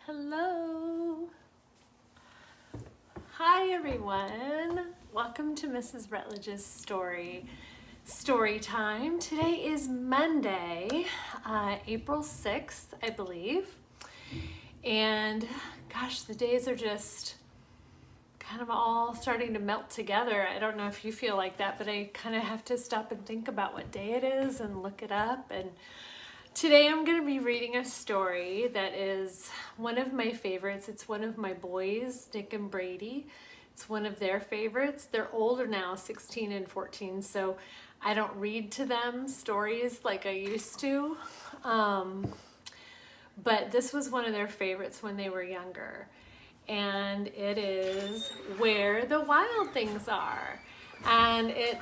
Hello. Hi everyone. Welcome to Mrs. Rutledge's story time. Today is Monday, April 6th, I believe. And gosh, the days are just kind of all starting to melt together. I don't know if you feel like that, but I kind of have to stop and think about what day it is and look it up. And today I'm going to be reading a story that is one of my favorites. It's one of my boys, Nick and Brady. It's one of their favorites. They're older now, 16 and 14, so I don't read to them stories like I used to. But this was one of their favorites when they were younger. And it is Where the Wild Things Are. And it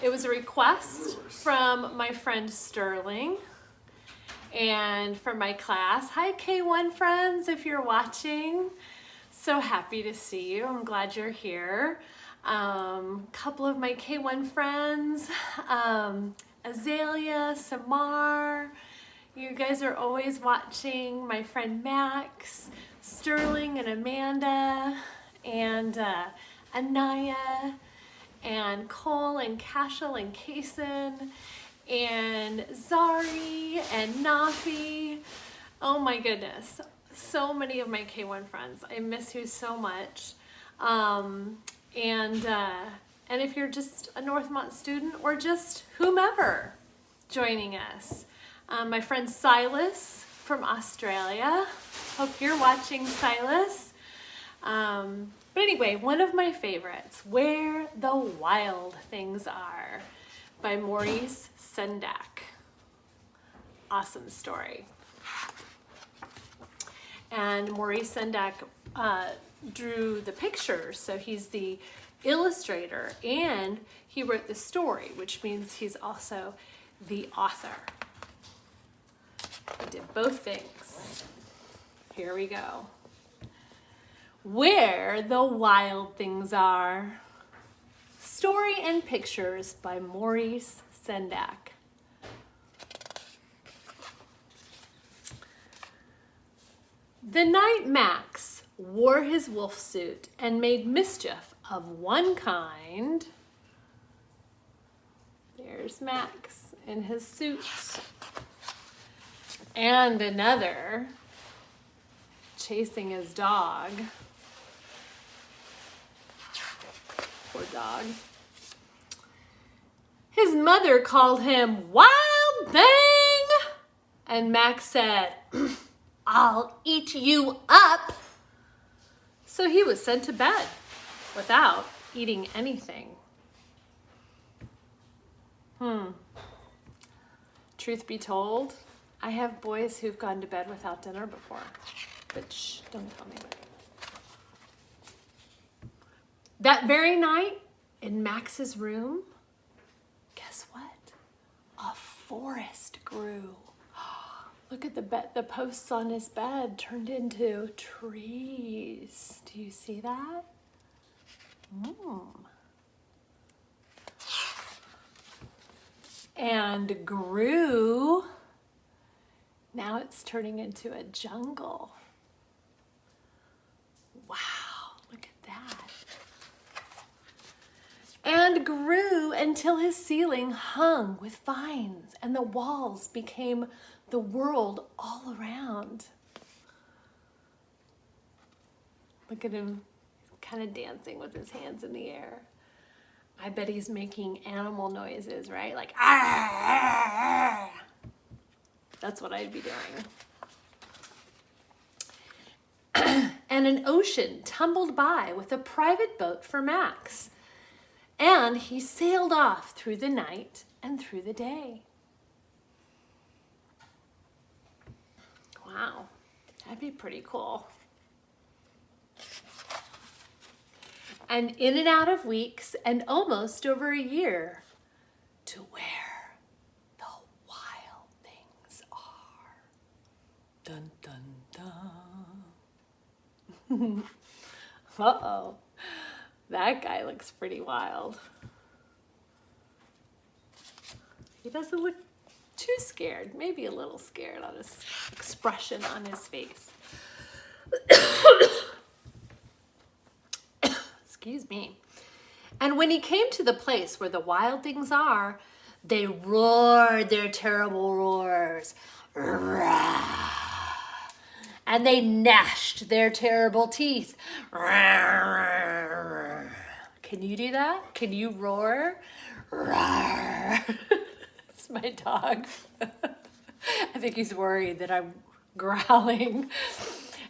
was a request from my friend Sterling and from my class. Hi K1 friends, if you're watching. So happy to see you. I'm glad you're here. Couple of my K1 friends, Azalea, Samar, you guys are always watching. My friend Max, Sterling and Amanda, and Anaya, and Cole and Cashel and Kason, and Zari and Nafi. Oh my goodness, so many of my K1 friends. I miss you so much. And if you're just a Northmont student or just whomever joining us, my friend Silas from Australia. Hope you're watching, Silas. But anyway, one of my favorites, Where the Wild Things Are, by Maurice Sendak. Awesome story. And Maurice Sendak drew the pictures, so he's the illustrator, and he wrote the story, which means he's also the author. He did both things. Here we go. Where the Wild Things Are. Story and pictures by Maurice Sendak. The night Max wore his wolf suit and made mischief of one kind. There's Max in his suit. And another chasing his dog. Poor dog. His mother called him Wild Thing, and Max said, I'll eat you up. So he was sent to bed without eating anything. Truth be told, I have boys who've gone to bed without dinner before, but shh, don't tell me. That very night, in Max's room, guess what? A forest grew. Look at the posts on his bed turned into trees. Do you see that? And grew. Now it's turning into a jungle. Wow, look at that. And grew until his ceiling hung with vines and the walls became the world all around. Look at him, kind of dancing with his hands in the air. I bet he's making animal noises, right? Like, ah! That's what I'd be doing. And an ocean tumbled by with a private boat for Max. And he sailed off through the night and through the day. Wow, that'd be pretty cool. And in and out of weeks and almost over a year to where the wild things are. Dun, dun, dun. Uh-oh, that guy looks pretty wild. He doesn't look too scared, maybe a little scared on his expression on his face. Excuse me. And when he came to the place where the wild things are, they roared their terrible roars. And they gnashed their terrible teeth. Can you do that? Can you roar? It's my dog. I think he's worried that I'm growling.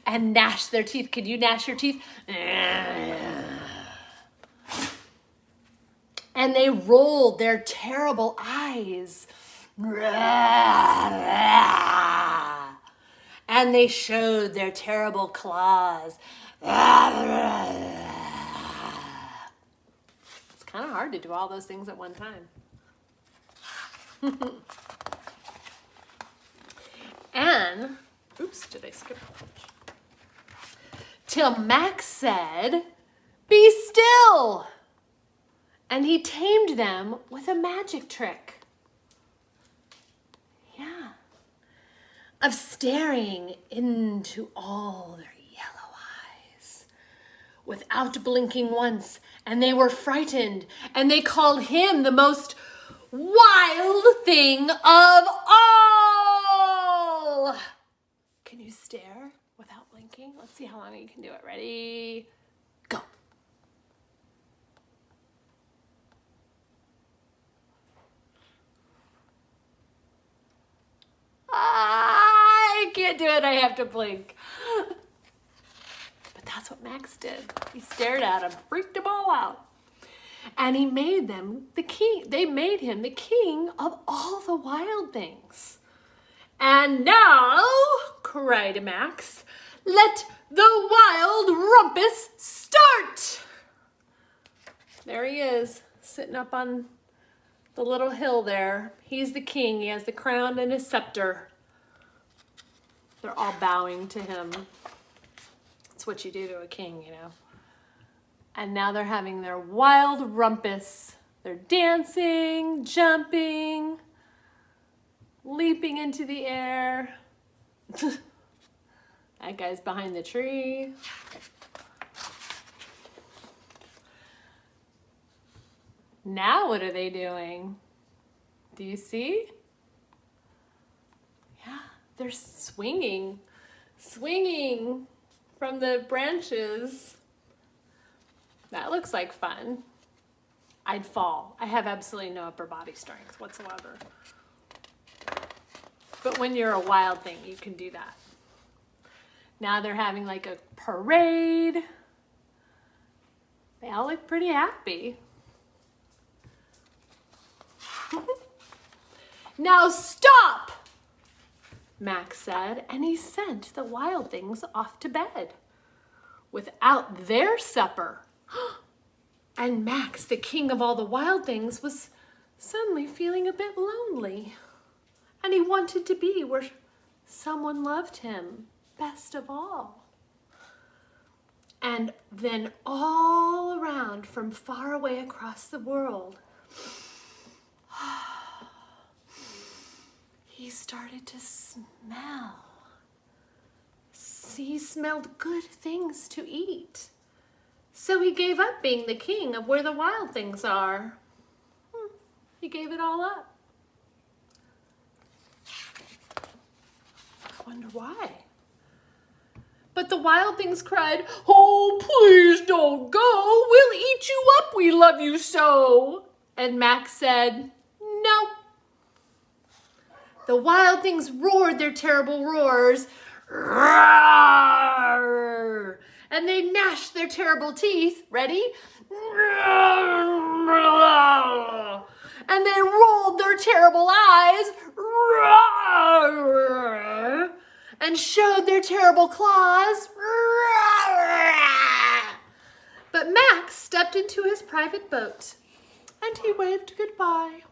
And gnash their teeth. Can you gnash your teeth? And they rolled their terrible eyes. And they showed their terrible claws. It's kind of hard to do all those things at one time. And, oops, did I skip a page? Till Max said, "Be still!" And he tamed them with a magic trick. Yeah. Of staring into all their yellow eyes without blinking once. And they were frightened. And they called him the most wild thing of all. Can you stare without blinking? Let's see how long you can do it. Ready? Go. I can't do it. I have to blink. But that's what Max did. He stared at him, freaked them all out. And he made them the king. They made him the king of all the wild things. And now, cried Max, let the wild rumpus start. There he is, sitting up on the little hill there. He's the king. He has the crown and his scepter. They're all bowing to him. That's what you do to a king, you know. And now they're having their wild rumpus. They're dancing, jumping, leaping into the air. That guy's behind the tree. Now what are they doing? Do you see? Yeah, they're swinging from the branches. That looks like fun. I'd fall. I have absolutely no upper body strength whatsoever. But when you're a wild thing, you can do that. Now they're having like a parade. They all look pretty happy. Now stop, Max said, and he sent the wild things off to bed without their supper. And Max, the king of all the wild things, was suddenly feeling a bit lonely. And he wanted to be where someone loved him best of all. And then all around from far away across the world, he started to smell. He smelled good things to eat. So he gave up being the king of where the wild things are. He gave it all up. I wonder why. But the wild things cried, "Oh, please don't go. We'll eat you up. We love you so." And Max said, "No." The wild things roared their terrible roars. Roar! And they gnashed their terrible teeth. Ready? And they rolled their terrible eyes. And showed their terrible claws. But Max stepped into his private boat and he waved goodbye.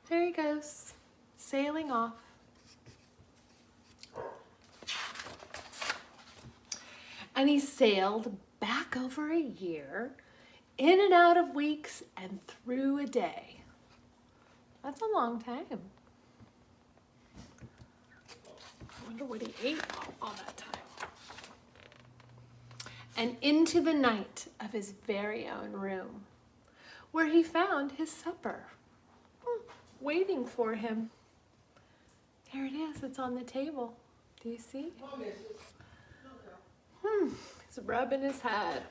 There he goes, sailing off. And he sailed back over a year, in and out of weeks, and through a day. That's a long time. wonder what he ate all that time. And into the night of his very own room, where he found his supper waiting for him. There it is, it's on the table. Do you see? He's rubbing his head.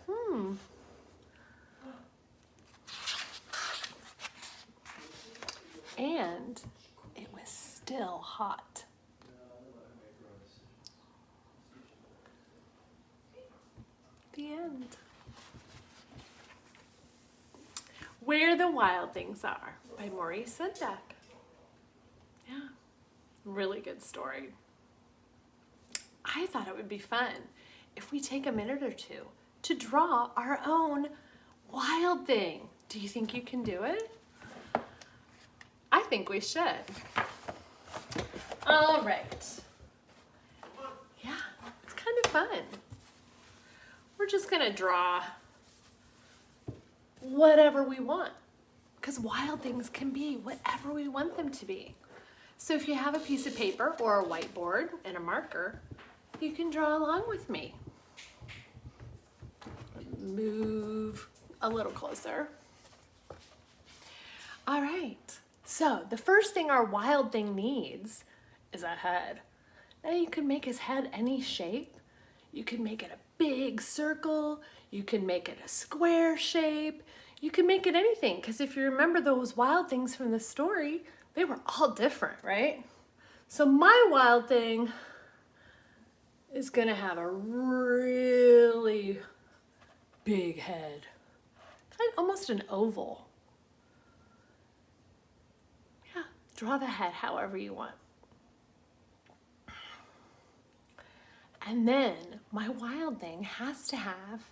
And it was still hot. The end. Where the Wild Things Are by Maurice Sendak. Yeah, really good story. I thought it would be fun if we take a minute or two to draw our own wild thing. Do you think you can do it? I think we should. All right. Yeah, it's kind of fun. We're just gonna draw whatever we want, because wild things can be whatever we want them to be. So if you have a piece of paper or a whiteboard and a marker, you can draw along with me. Move a little closer. All right, so the first thing our wild thing needs is a head. Now you can make his head any shape. You can make it a big circle. You can make it a square shape. You can make it anything, because if you remember those wild things from the story, they were all different, right? So my wild thing is gonna have a really big head, kind of almost an oval. Yeah, draw the head however you want. And then my wild thing has to have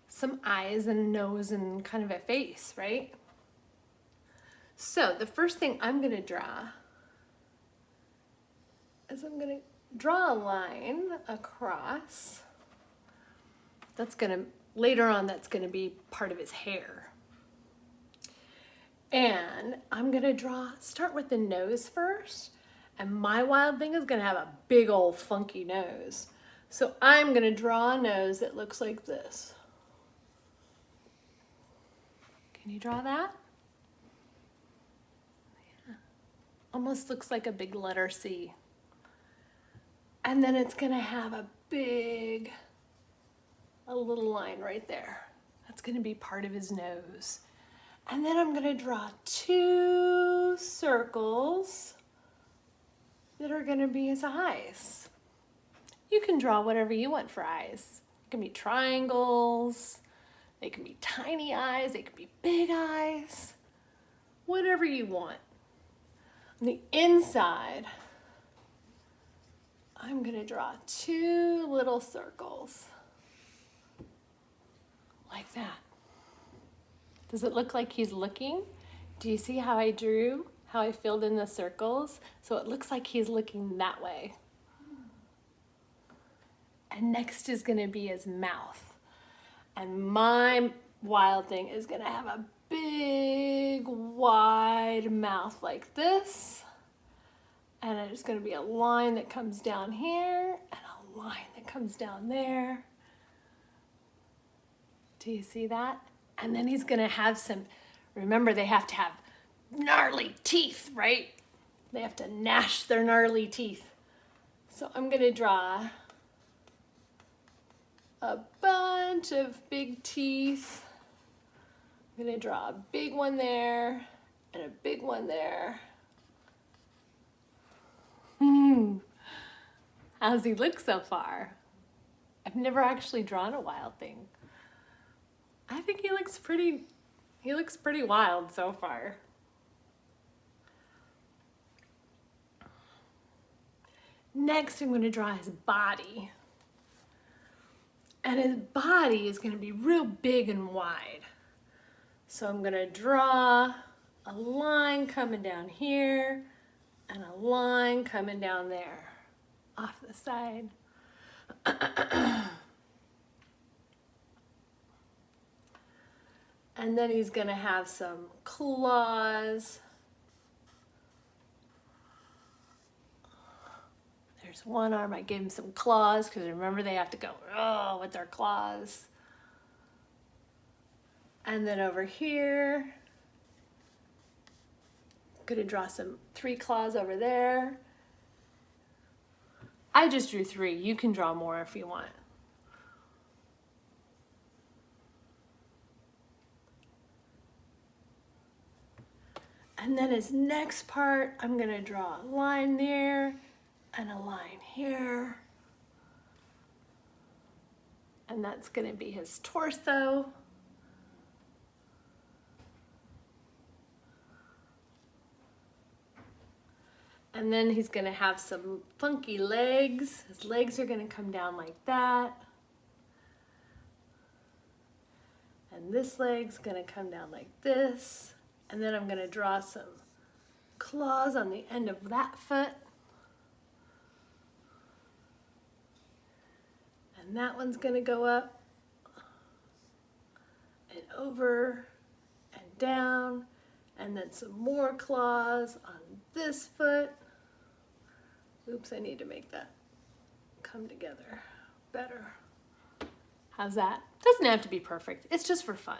some eyes and a nose and kind of a face, right? So the first thing I'm gonna draw is I'm gonna draw a line across. That's gonna, later on, that's gonna be part of his hair. And I'm gonna start with the nose first. And my wild thing is gonna have a big old funky nose. So I'm gonna draw a nose that looks like this. Can you draw that? Yeah. Almost looks like a big letter C. And then it's gonna have a little line right there. That's gonna be part of his nose. And then I'm gonna draw 2 circles that are gonna be his eyes. You can draw whatever you want for eyes. It can be triangles, they can be tiny eyes, they can be big eyes, whatever you want. On the inside, I'm gonna draw 2 little circles, like that. Does it look like he's looking? Do you see how I drew? How I filled in the circles? So it looks like he's looking that way. And next is gonna be his mouth. And my wild thing is gonna have a big, wide mouth like this. And there's gonna be a line that comes down here and a line that comes down there. Do you see that? And then he's gonna have some, remember they have to have gnarly teeth, right? They have to gnash their gnarly teeth. So I'm gonna draw a bunch of big teeth. I'm gonna draw a big one there and a big one there. How's he look so far? I've never actually drawn a wild thing. I think he looks pretty wild so far. Next, I'm gonna draw his body. And his body is gonna be real big and wide. So I'm gonna draw a line coming down here and a line coming down there off the side. And then he's gonna have some claws. There's one arm. I gave him some claws because remember they have to go with their claws. And then over here, I'm gonna draw 3 claws over there. I just drew 3. You can draw more if you want. And then his next part, I'm gonna draw a line there and a line here. And that's gonna be his torso. And then he's gonna have some funky legs. His legs are gonna come down like that. And this leg's gonna come down like this. And then I'm gonna draw some claws on the end of that foot. And that one's gonna go up and over and down. And then some more claws on this foot. Oops, I need to make that come together better. How's that? Doesn't have to be perfect. It's just for fun.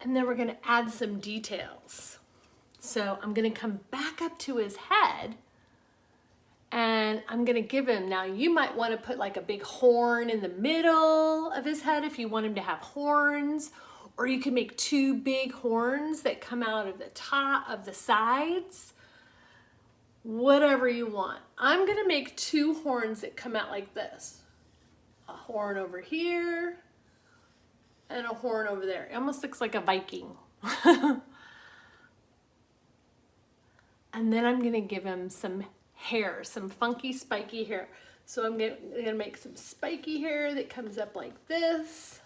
And then we're gonna add some details. So I'm gonna come back up to his head and I'm gonna give him, now you might wanna put like a big horn in the middle of his head if you want him to have horns, or you can make 2 big horns that come out of the top of the sides, whatever you want. I'm gonna make 2 horns that come out like this. A horn over here, and a horn over there. It almost looks like a Viking. And then I'm gonna give him some hair, some funky spiky hair. So I'm gonna make some spiky hair that comes up like this.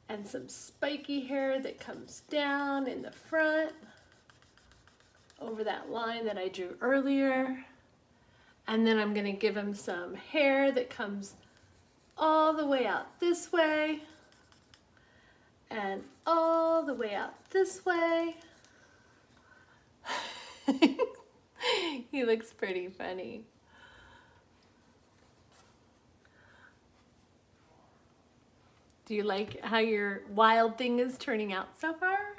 And some spiky hair that comes down in the front over that line that I drew earlier. And then I'm gonna give him some hair that comes all the way out this way and all the way out this way. He looks pretty funny. Do you like how your wild thing is turning out so far?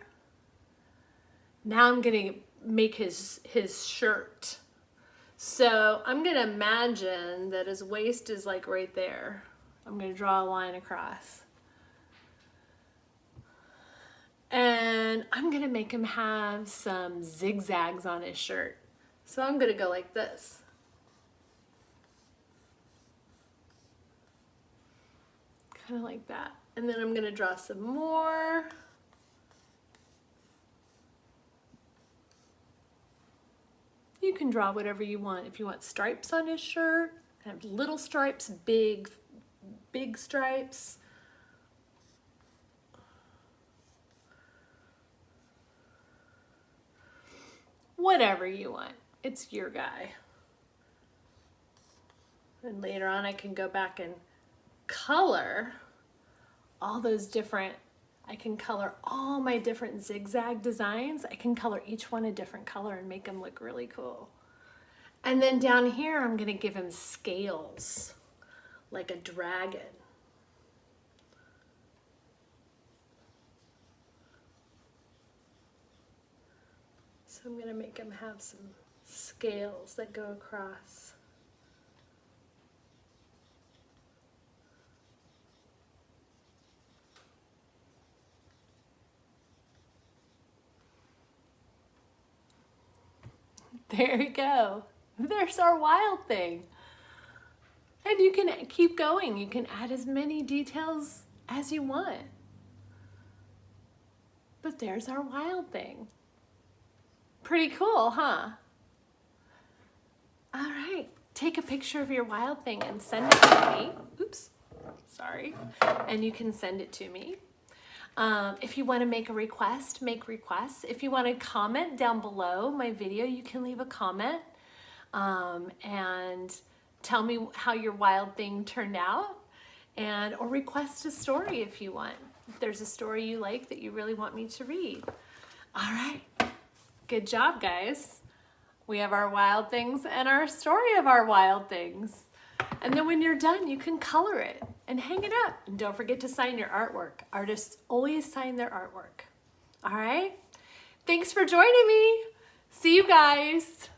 Now I'm gonna make his shirt. So I'm gonna imagine that his waist is like right there. I'm gonna draw a line across. And I'm gonna make him have some zigzags on his shirt. So I'm gonna go like this. Kind of like that. And then I'm gonna draw some more. You can draw whatever you want. If you want stripes on his shirt, have little stripes, big stripes. Whatever you want. It's your guy. And later on I can go back and color all those different, I can color all my different zigzag designs. I can color each one a different color and make them look really cool. And then down here, I'm gonna give him scales, like a dragon. So I'm gonna make him have some scales that go across. There you go. There's our wild thing. And you can keep going. You can add as many details as you want. But there's our wild thing. Pretty cool, huh? All right. Take a picture of your wild thing and send it to me. Oops, sorry. And you can send it to me. If you want to make a request, make requests. If you want to comment down below my video, you can leave a comment and tell me how your wild thing turned out, or request a story if you want. if there's a story you like that you really want me to read. All right, good job, guys. We have our wild things and our story of our wild things. And then when you're done, you can color it and hang it up. And don't forget to sign your artwork. Artists always sign their artwork. All right? Thanks for joining me. See you guys.